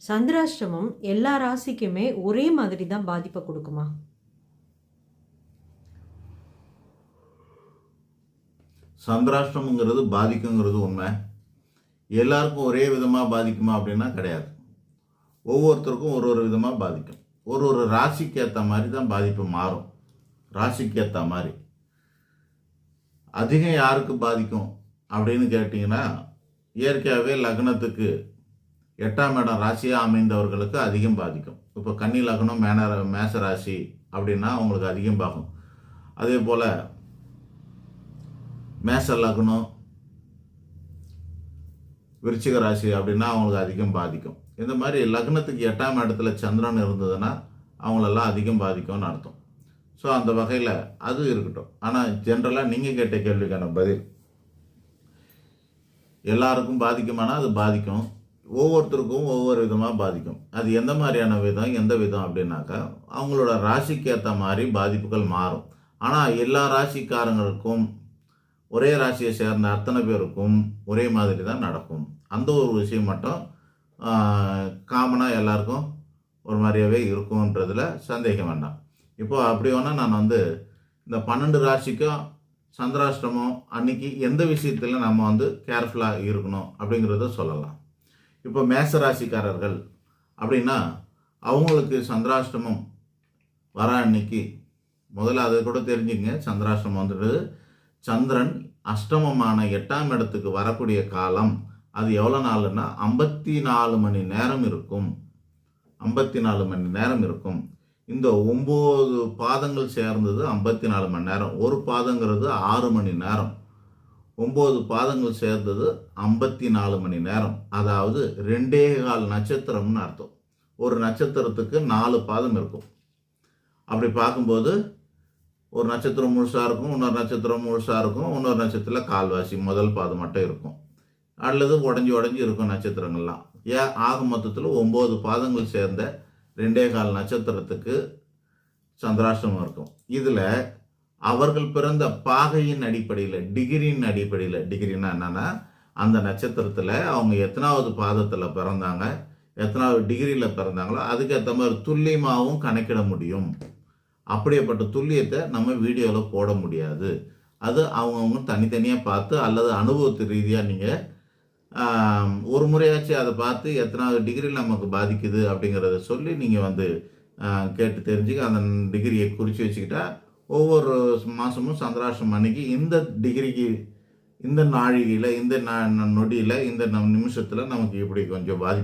சந்திராஷ்டமம் எல்லா ராசிக்குமே ஒரே மாதிரி தான் பாதிப்பை கொடுக்குமா? சந்திராஷ்டமங்கிறது பாதிக்குங்கிறது உண்மை. எல்லாருக்கும் ஒரே விதமாக பாதிக்குமா அப்படின்னா கிடையாது. ஒவ்வொருத்தருக்கும் ஒரு ஒரு விதமாக பாதிக்கும். ஒரு ஒரு ராசிக்கு ஏற்ற மாதிரி தான் பாதிப்பு மாறும். ராசிக்கு ஏற்ற மாதிரி அதிகம் யாருக்கு பாதிக்கும் அப்படின்னு கேட்டிங்கன்னா, இயற்கையாகவே லக்னத்துக்கு 8ஆம் இடம் ராசியாக அமைந்தவர்களுக்கு அதிகம் பாதிக்கும். இப்போ கன்னி லக்னம் மேச ராசி அப்படின்னா அவங்களுக்கு அதிகம் பாதிக்கும். அதே போல் மேச லக்னம் விருச்சிக ராசி அப்படின்னா அவங்களுக்கு அதிகம் பாதிக்கும். இந்த மாதிரி லக்னத்துக்கு 8ஆம் இடத்துல சந்திரன் இருந்ததுன்னா அவங்களெல்லாம் அதிகம் பாதிக்கும்னு அர்த்தம். ஸோ அந்த வகையில் அது இருக்கட்டும். ஆனால் ஜென்ரலாக நீங்கள் கேட்ட கேள்விக்கான பதில், எல்லாருக்கும் பாதிக்குமானா அது பாதிக்கும். ஒவ்வொருத்தருக்கும் ஒவ்வொரு விதமாக பாதிக்கும். அது எந்த மாதிரியான விதம், எந்த விதம் அப்படின்னாக்கா அவங்களோட ராசிக்கு ஏற்ற மாதிரி பாதிப்புகள் மாறும். ஆனால் எல்லா ராசிக்காரங்களுக்கும் ஒரே ராசியை சேர்ந்த அத்தனை பேருக்கும் ஒரே மாதிரி தான் நடக்கும். அந்த ஒரு விஷயம் மட்டும் காமனாக எல்லாருக்கும் ஒரு மாதிரியாகவே இருக்கும்ன்றதுல சந்தேகம் வேண்டாம். இப்போ அப்படி வேணால் நான் இந்த 12 ராசிக்கும் சந்திராஷ்டமம் அன்னைக்கு எந்த விஷயத்தில் நம்ம கேர்ஃபுல்லாக இருக்கணும் அப்படிங்கிறத சொல்லலாம். இப்போ மேச ராசிக்காரர்கள் அப்படின்னா அவங்களுக்கு சந்திராஷ்டமம் வர அன்னைக்கு முதல்ல அதை கூட தெரிஞ்சுங்க. சந்திராஷ்டமம் சந்திரன் அஷ்டமமான 8ஆம் இடத்துக்கு வரக்கூடிய காலம் அது எவ்வளோ நாளுன்னா 54 மணி நேரம் இருக்கும். 54 மணி நேரம் இருக்கும். இந்த 9 பாதங்கள் சேர்ந்தது 54 மணி நேரம். ஒரு பாதங்கிறது 6 மணி நேரம். 9 பாதங்கள் சேர்ந்தது 54 மணி நேரம். அதாவது 2.25 நட்சத்திரம்னு அர்த்தம். ஒரு நட்சத்திரத்துக்கு 4 பாதம் இருக்கும். அப்படி பார்க்கும்போது ஒரு நட்சத்திரம் முழுசாக இருக்கும், இன்னொரு நட்சத்திரம் முழுசாக இருக்கும், இன்னொரு நட்சத்திரத்தில் கால்வாசி முதல் பாதம் மட்டும் இருக்கும், அல்லது உடஞ்சி இருக்கும் நட்சத்திரங்கள்லாம். ஆக மொத்தத்தில் 9 பாதங்கள் சேர்ந்த 2.25 நட்சத்திரத்துக்கு சந்திராஷ்டமம் இருக்கும். இதில் அவர்கள் பிறந்த பாகையின் அடிப்படையில், டிகிரியின் அடிப்படையில், டிகிரின்னா என்னன்னா அந்த நட்சத்திரத்தில் அவங்க எத்தனாவது பாதத்தில் பிறந்தாங்க, எத்தனாவது டிகிரியில் பிறந்தாங்களோ அதுக்கேற்ற மாதிரி துல்லியமாகவும் கணக்கிட முடியும். அப்படியேப்பட்ட துல்லியத்தை நம்ம வீடியோவில் போட முடியாது. அது அவங்கவுங்க தனித்தனியாக பார்த்து அல்லது அனுபவத்து ரீதியாக நீங்கள் ஒரு முறையாச்சும் அதை பார்த்து எத்தனாவது டிகிரியில் நமக்கு பாதிக்குது அப்படிங்கிறத சொல்லி நீங்கள் கேட்டு தெரிஞ்சுக்க அந்த டிகிரியை குறித்து வச்சுக்கிட்டா ஒவ்வொரு மாதமும் சந்திராஷ்டமம் அன்னைக்கு இந்த டிகிரிக்கு, இந்த நாழிகையில், இந்த நொடியில், இந்த நிமிஷத்தில் நமக்கு இப்படி கொஞ்சம் பாதிப்பு